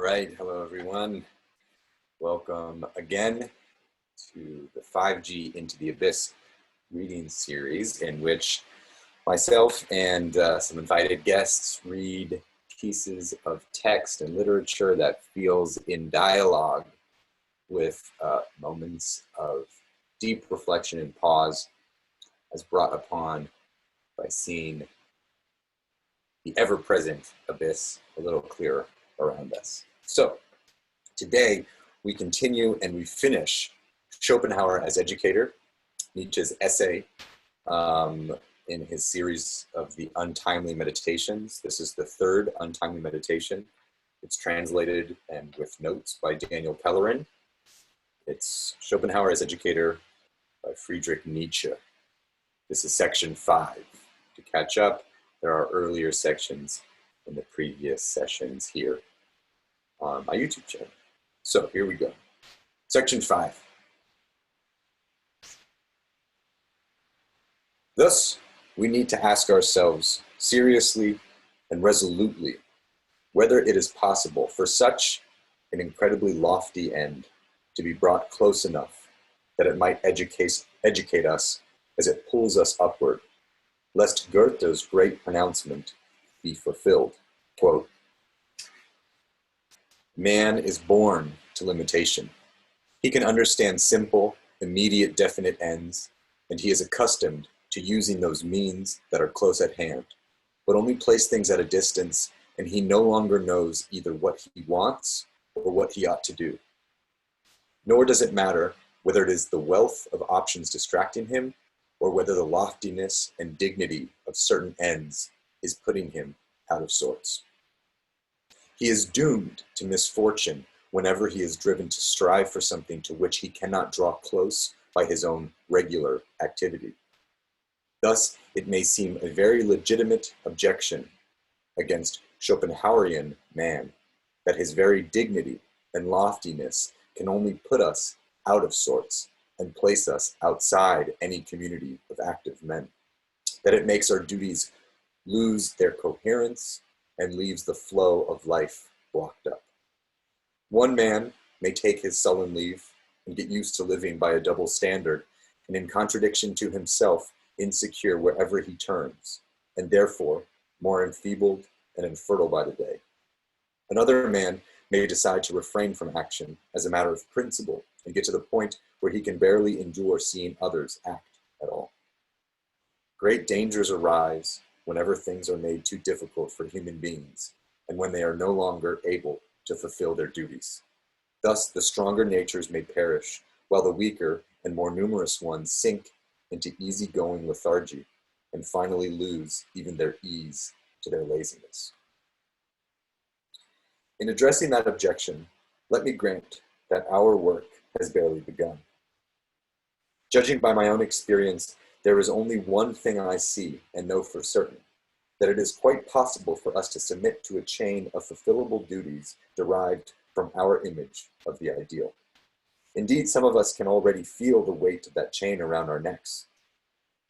right, hello everyone. Welcome again to the 5G Into the Abyss reading series, in which myself and some invited guests read pieces of text and literature that feels in dialogue with moments of deep reflection and pause, as brought upon by seeing the ever-present abyss a little clearer around us. So today we continue and we finish Schopenhauer as Educator, Nietzsche's essay in his series of the Untimely Meditations. This is the third Untimely Meditation. It's translated and with notes by Daniel Pellerin. It's Schopenhauer as Educator by Friedrich Nietzsche. This is section 5. To catch up, there are earlier sections in the previous sessions here on my YouTube channel. So here we go. Section 5. Thus, we need to ask ourselves seriously and resolutely whether it is possible for such an incredibly lofty end to be brought close enough that it might educate us as it pulls us upward, lest Goethe's great pronouncement be fulfilled. Quote, "Man is born to limitation. He can understand simple, immediate, definite ends, and he is accustomed to using those means that are close at hand, but only place things at a distance, and he no longer knows either what he wants or what he ought to do. Nor does it matter whether it is the wealth of options distracting him, or whether the loftiness and dignity of certain ends is putting him out of sorts. He is doomed to misfortune whenever he is driven to strive for something to which he cannot draw close by his own regular activity. Thus, it may seem a very legitimate objection against Schopenhauerian man that his very dignity and loftiness can only put us out of sorts and place us outside any community of active men, that it makes our duties lose their coherence and leaves the flow of life blocked up. One man may take his sullen leave and get used to living by a double standard, and in contradiction to himself, insecure wherever he turns, and therefore more enfeebled and infertile by the day. Another man may decide to refrain from action as a matter of principle and get to the point where he can barely endure seeing others act at all. Great dangers arise whenever things are made too difficult for human beings and when they are no longer able to fulfill their duties. Thus, the stronger natures may perish, while the weaker and more numerous ones sink into easygoing lethargy and finally lose even their ease to their laziness. In addressing that objection, let me grant that our work has barely begun. Judging by my own experience, there is only one thing I see and know for certain, that it is quite possible for us to submit to a chain of fulfillable duties derived from our image of the ideal. Indeed, some of us can already feel the weight of that chain around our necks.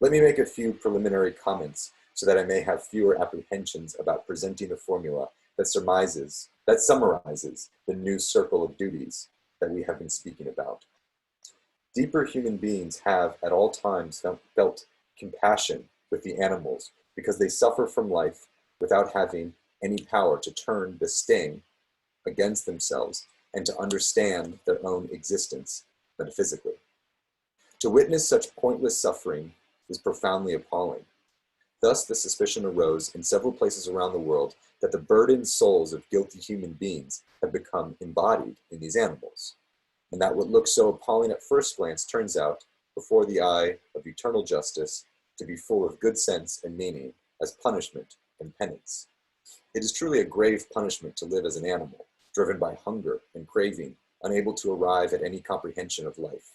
Let me make a few preliminary comments so that I may have fewer apprehensions about presenting a formula that summarizes the new circle of duties that we have been speaking about. Deeper human beings have at all times felt compassion with the animals because they suffer from life without having any power to turn the sting against themselves and to understand their own existence metaphysically. To witness such pointless suffering is profoundly appalling. Thus, the suspicion arose in several places around the world that the burdened souls of guilty human beings have become embodied in these animals, and that what looks so appalling at first glance turns out, before the eye of eternal justice, to be full of good sense and meaning as punishment and penance. It is truly a grave punishment to live as an animal, driven by hunger and craving, unable to arrive at any comprehension of life.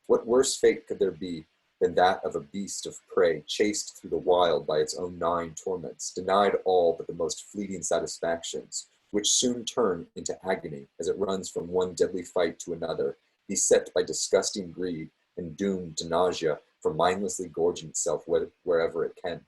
What worse fate could there be than that of a beast of prey chased through the wild by its own gnawing torments, denied all but the most fleeting satisfactions, which soon turn into agony as it runs from one deadly fight to another, beset by disgusting greed and doomed to nausea for mindlessly gorging itself wherever it can.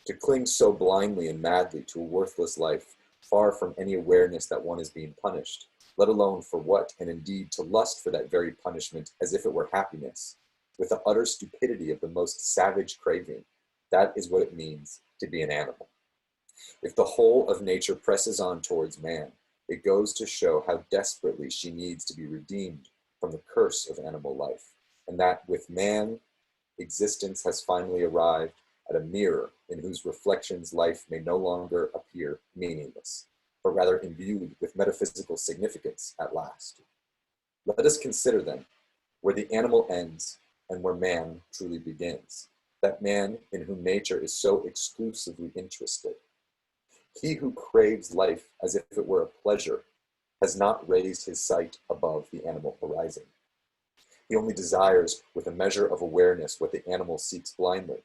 To cling so blindly and madly to a worthless life far from any awareness that one is being punished, let alone for what, and indeed to lust for that very punishment as if it were happiness, with the utter stupidity of the most savage craving. That is what it means to be an animal. If the whole of nature presses on towards man, it goes to show how desperately she needs to be redeemed from the curse of animal life, and that with man, existence has finally arrived at a mirror in whose reflections life may no longer appear meaningless, but rather imbued with metaphysical significance at last. Let us consider then where the animal ends and where man truly begins, that man in whom nature is so exclusively interested. He who craves life as if it were a pleasure has not raised his sight above the animal horizon. He only desires with a measure of awareness what the animal seeks blindly.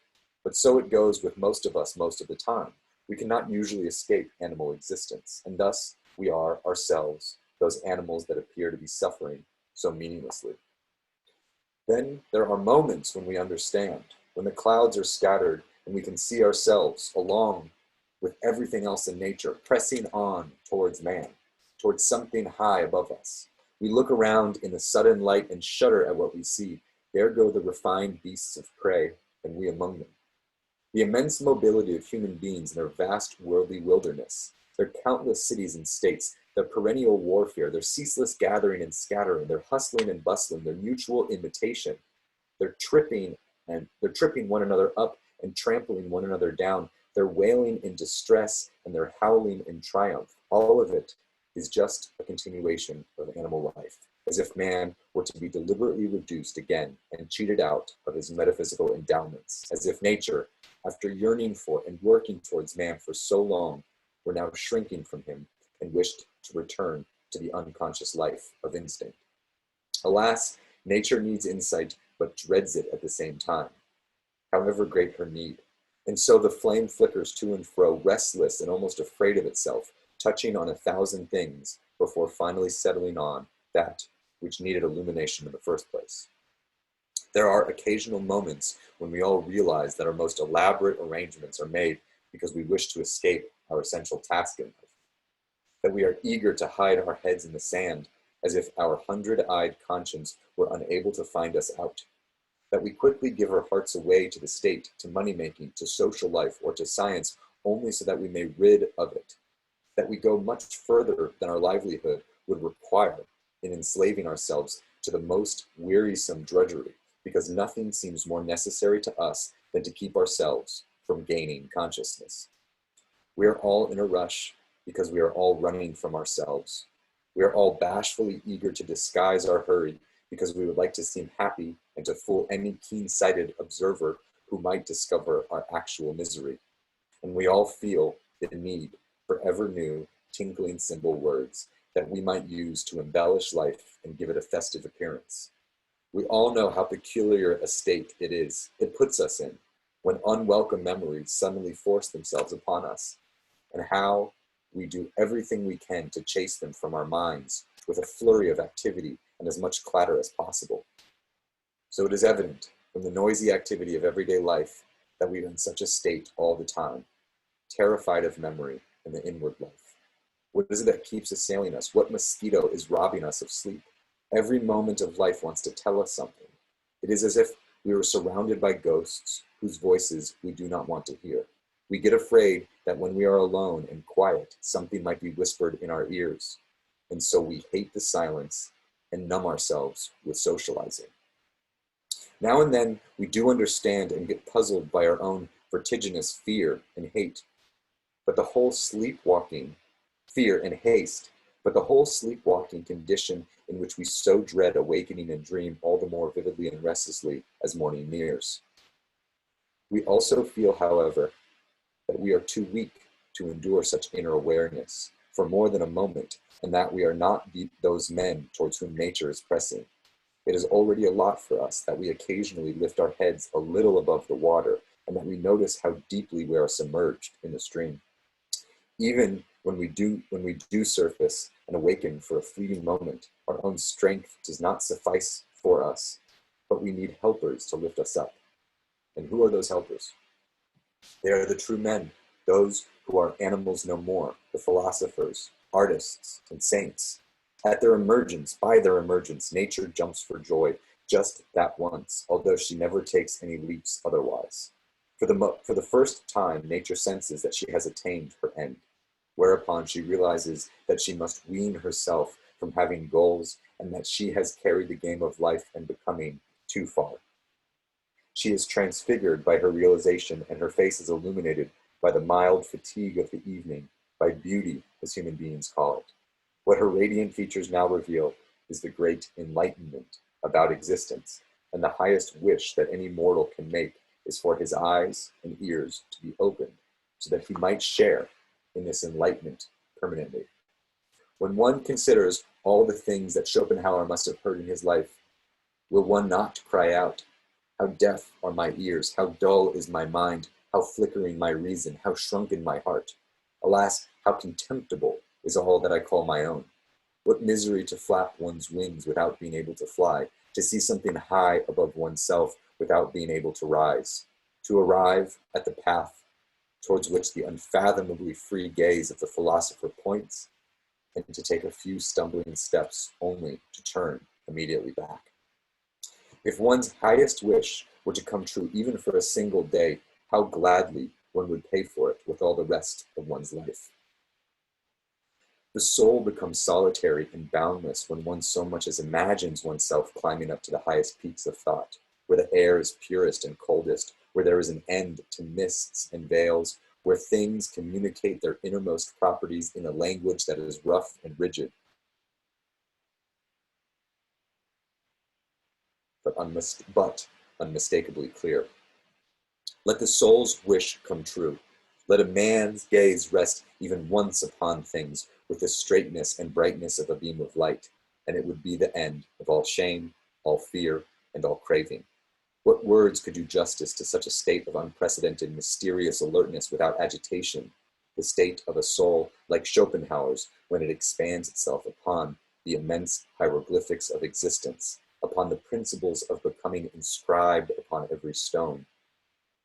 But so it goes with most of us most of the time. We cannot usually escape animal existence, and thus we are ourselves those animals that appear to be suffering so meaninglessly. Then there are moments when we understand, when the clouds are scattered and we can see ourselves along with everything else in nature, pressing on towards man, towards something high above us. We look around in the sudden light and shudder at what we see. There go the refined beasts of prey, and we among them. The immense mobility of human beings in their vast worldly wilderness, their countless cities and states, their perennial warfare, their ceaseless gathering and scattering, their hustling and bustling, their mutual imitation, their tripping one another up and trampling one another down, their wailing in distress and their howling in triumph. All of it is just a continuation of animal life, as if man were to be deliberately reduced again and cheated out of his metaphysical endowments, as if nature, after yearning for and working towards man for so long, were now shrinking from him and wished to return to the unconscious life of instinct. Alas, nature needs insight, but dreads it at the same time, however great her need. And so the flame flickers to and fro, restless and almost afraid of itself, touching on 1,000 things before finally settling on that which needed illumination in the first place. There are occasional moments when we all realize that our most elaborate arrangements are made because we wish to escape our essential task in life, that we are eager to hide our heads in the sand as if our 100-eyed conscience were unable to find us out, that we quickly give our hearts away to the state, to money-making, to social life, or to science only so that we may rid of it, that we go much further than our livelihood would require in enslaving ourselves to the most wearisome drudgery, because nothing seems more necessary to us than to keep ourselves from gaining consciousness. We are all in a rush because we are all running from ourselves. We are all bashfully eager to disguise our hurry because we would like to seem happy and to fool any keen-sighted observer who might discover our actual misery. And we all feel the need for ever new, tinkling cymbal words that we might use to embellish life and give it a festive appearance. We all know how peculiar a state it puts us in, when unwelcome memories suddenly force themselves upon us, and how we do everything we can to chase them from our minds with a flurry of activity and as much clatter as possible. So it is evident from the noisy activity of everyday life that we are in such a state all the time, terrified of memory and the inward life. What is it that keeps assailing us? What mosquito is robbing us of sleep? Every moment of life wants to tell us something. It is as if we were surrounded by ghosts whose voices we do not want to hear. We get afraid that when we are alone and quiet, something might be whispered in our ears. And so we hate the silence and numb ourselves with socializing. Now and then, we do understand and get puzzled by our own vertiginous fear and hate. But the whole sleepwalking, fear and haste, but the whole sleepwalking condition in which we so dread awakening and dream all the more vividly and restlessly as morning nears. We also feel, however, that we are too weak to endure such inner awareness for more than a moment, and that we are not those men towards whom nature is pressing. It is already a lot for us that we occasionally lift our heads a little above the water, and that we notice how deeply we are submerged in the stream. Even when we do surface and awaken for a fleeting moment, our own strength does not suffice for us, but we need helpers to lift us up. And who are those helpers? They are the true men, those who are animals no more, the philosophers, artists, and saints. At their emergence, by their emergence, nature jumps for joy just that once, although she never takes any leaps otherwise. For the first time, nature senses that she has attained her end, whereupon she realizes that she must wean herself from having goals and that she has carried the game of life and becoming too far. She is transfigured by her realization, and her face is illuminated by the mild fatigue of the evening, by beauty, as human beings call it. What her radiant features now reveal is the great enlightenment about existence, and the highest wish that any mortal can make is for his eyes and ears to be opened so that he might share in this enlightenment permanently. When one considers all the things that Schopenhauer must have heard in his life, will one not cry out, "How deaf are my ears, how dull is my mind, how flickering my reason, how shrunken my heart. Alas, how contemptible is all that I call my own. What misery to flap one's wings without being able to fly, to see something high above oneself without being able to rise, to arrive at the path towards which the unfathomably free gaze of the philosopher points, and to take a few stumbling steps only to turn immediately back." If one's highest wish were to come true even for a single day, how gladly one would pay for it with all the rest of one's life. The soul becomes solitary and boundless when one so much as imagines oneself climbing up to the highest peaks of thought, where the air is purest and coldest, where there is an end to mists and veils, where things communicate their innermost properties in a language that is rough and rigid, but unmistakably clear. Let the soul's wish come true. Let a man's gaze rest even once upon things with the straightness and brightness of a beam of light, and it would be the end of all shame, all fear, and all craving. What words could do justice to such a state of unprecedented, mysterious alertness without agitation, the state of a soul like Schopenhauer's when it expands itself upon the immense hieroglyphics of existence, upon the principles of becoming inscribed upon every stone,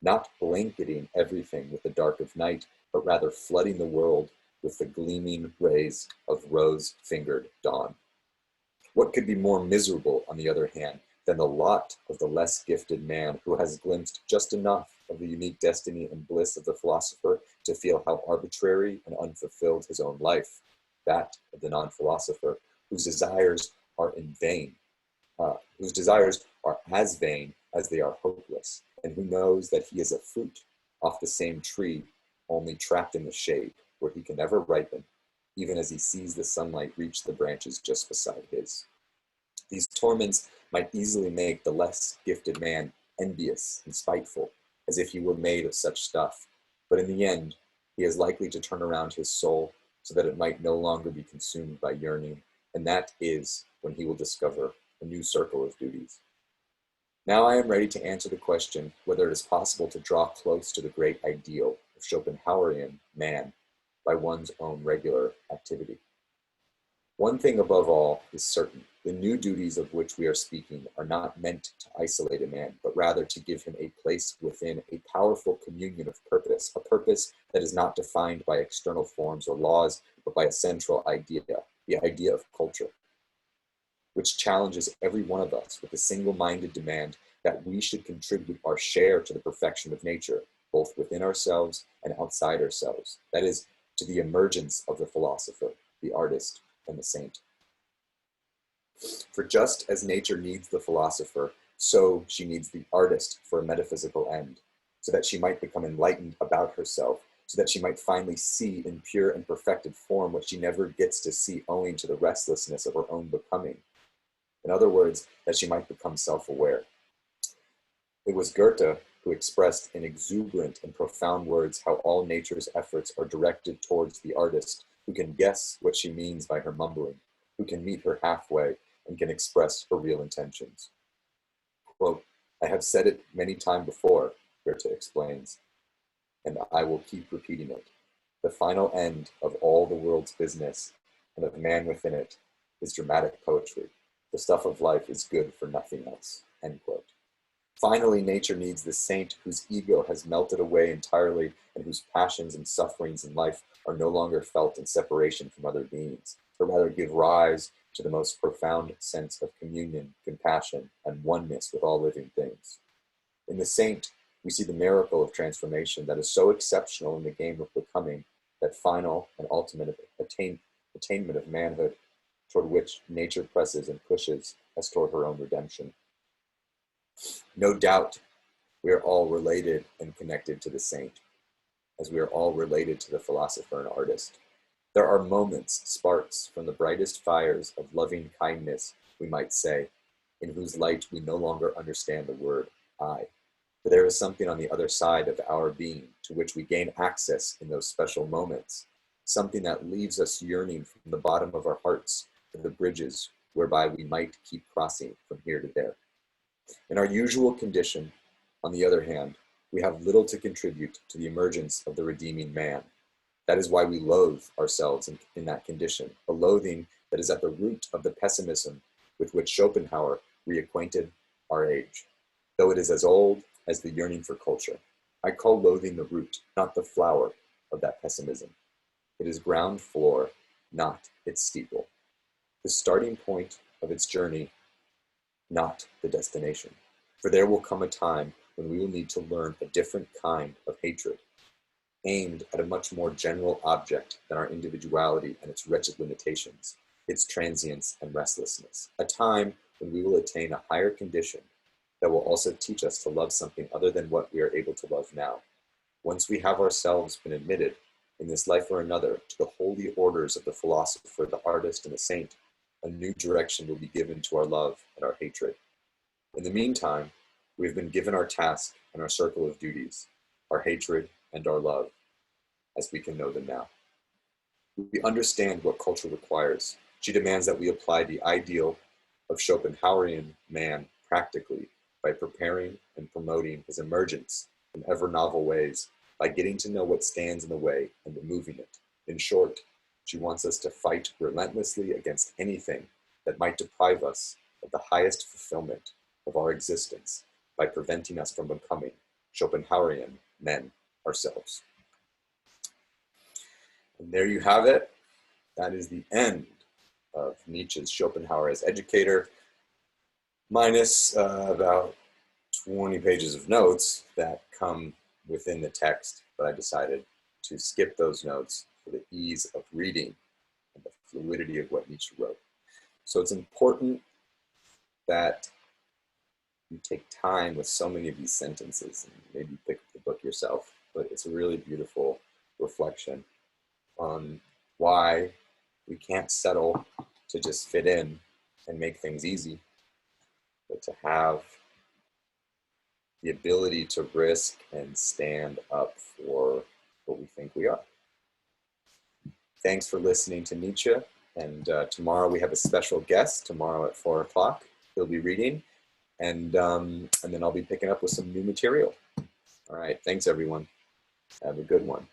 not blanketing everything with the dark of night, but rather flooding the world with the gleaming rays of rose-fingered dawn. What could be more miserable, on the other hand, than the lot of the less gifted man who has glimpsed just enough of the unique destiny and bliss of the philosopher to feel how arbitrary and unfulfilled his own life, that of the non-philosopher, whose desires are in vain, whose desires are as vain as they are hopeless, and who knows that he is a fruit off the same tree, only trapped in the shade, where he can never ripen, even as he sees the sunlight reach the branches just beside his. These torments might easily make the less gifted man envious and spiteful, as if he were made of such stuff, but in the end, he is likely to turn around his soul so that it might no longer be consumed by yearning, and that is when he will discover a new circle of duties. Now I am ready to answer the question whether it is possible to draw close to the great ideal of Schopenhauerian man by one's own regular activity. One thing above all is certain: the new duties of which we are speaking are not meant to isolate a man, but rather to give him a place within a powerful communion of purpose, a purpose that is not defined by external forms or laws, but by a central idea, the idea of culture, which challenges every one of us with a single-minded demand that we should contribute our share to the perfection of nature, both within ourselves and outside ourselves, that is, to the emergence of the philosopher, the artist, and the saint. For just as nature needs the philosopher, so she needs the artist for a metaphysical end, so that she might become enlightened about herself, so that she might finally see in pure and perfected form what she never gets to see owing to the restlessness of her own becoming. In other words, that she might become self-aware. It was Goethe who expressed in exuberant and profound words how all nature's efforts are directed towards the artist, who can guess what she means by her mumbling, who can meet her halfway, and can express her real intentions. Quote, "I have said it many times before," Goethe explains, "and I will keep repeating it. The final end of all the world's business, and of man within it, is dramatic poetry. The stuff of life is good for nothing else." End quote. Finally, nature needs the saint whose ego has melted away entirely and whose passions and sufferings in life are no longer felt in separation from other beings, but rather give rise to the most profound sense of communion, compassion, and oneness with all living things. In the saint, we see the miracle of transformation that is so exceptional in the game of becoming, that final and ultimate attainment of manhood, toward which nature presses and pushes as toward her own redemption. No doubt, we are all related and connected to the saint, as we are all related to the philosopher and artist. There are moments, sparks from the brightest fires of loving kindness, we might say, in whose light we no longer understand the word I. For there is something on the other side of our being to which we gain access in those special moments, something that leaves us yearning from the bottom of our hearts to the bridges whereby we might keep crossing from here to there. In our usual condition, on the other hand, we have little to contribute to the emergence of the redeeming man. That is why we loathe ourselves in that condition, a loathing that is at the root of the pessimism with which Schopenhauer reacquainted our age, though it is as old as the yearning for culture. I call loathing the root, not the flower, of that pessimism. It is ground floor, not its steeple. The starting point of its journey, not the destination. For there will come a time when we will need to learn a different kind of hatred, aimed at a much more general object than our individuality and its wretched limitations, its transience and restlessness. A time when we will attain a higher condition that will also teach us to love something other than what we are able to love now. Once we have ourselves been admitted, in this life or another, to the holy orders of the philosopher, the artist, and the saint, a new direction will be given to our love and our hatred. In the meantime, we have been given our task and our circle of duties, our hatred and our love, as we can know them now. We understand what culture requires. She demands that we apply the ideal of Schopenhauerian man practically by preparing and promoting his emergence in ever novel ways, by getting to know what stands in the way and removing it. In short, she wants us to fight relentlessly against anything that might deprive us of the highest fulfillment of our existence by preventing us from becoming Schopenhauerian men ourselves. And there you have it. That is the end of Nietzsche's Schopenhauer as Educator, minus about 20 pages of notes that come within the text, but I decided to skip those notes for the ease of reading and the fluidity of what Nietzsche wrote. So it's important that you take time with so many of these sentences and maybe pick up the book yourself, but it's a really beautiful reflection on why we can't settle to just fit in and make things easy, but to have the ability to risk and stand up for what we think we are. Thanks for listening to Nietzsche. And tomorrow we have a special guest, tomorrow at 4 o'clock. He'll be reading, and then I'll be picking up with some new material. All right, thanks everyone. Have a good one.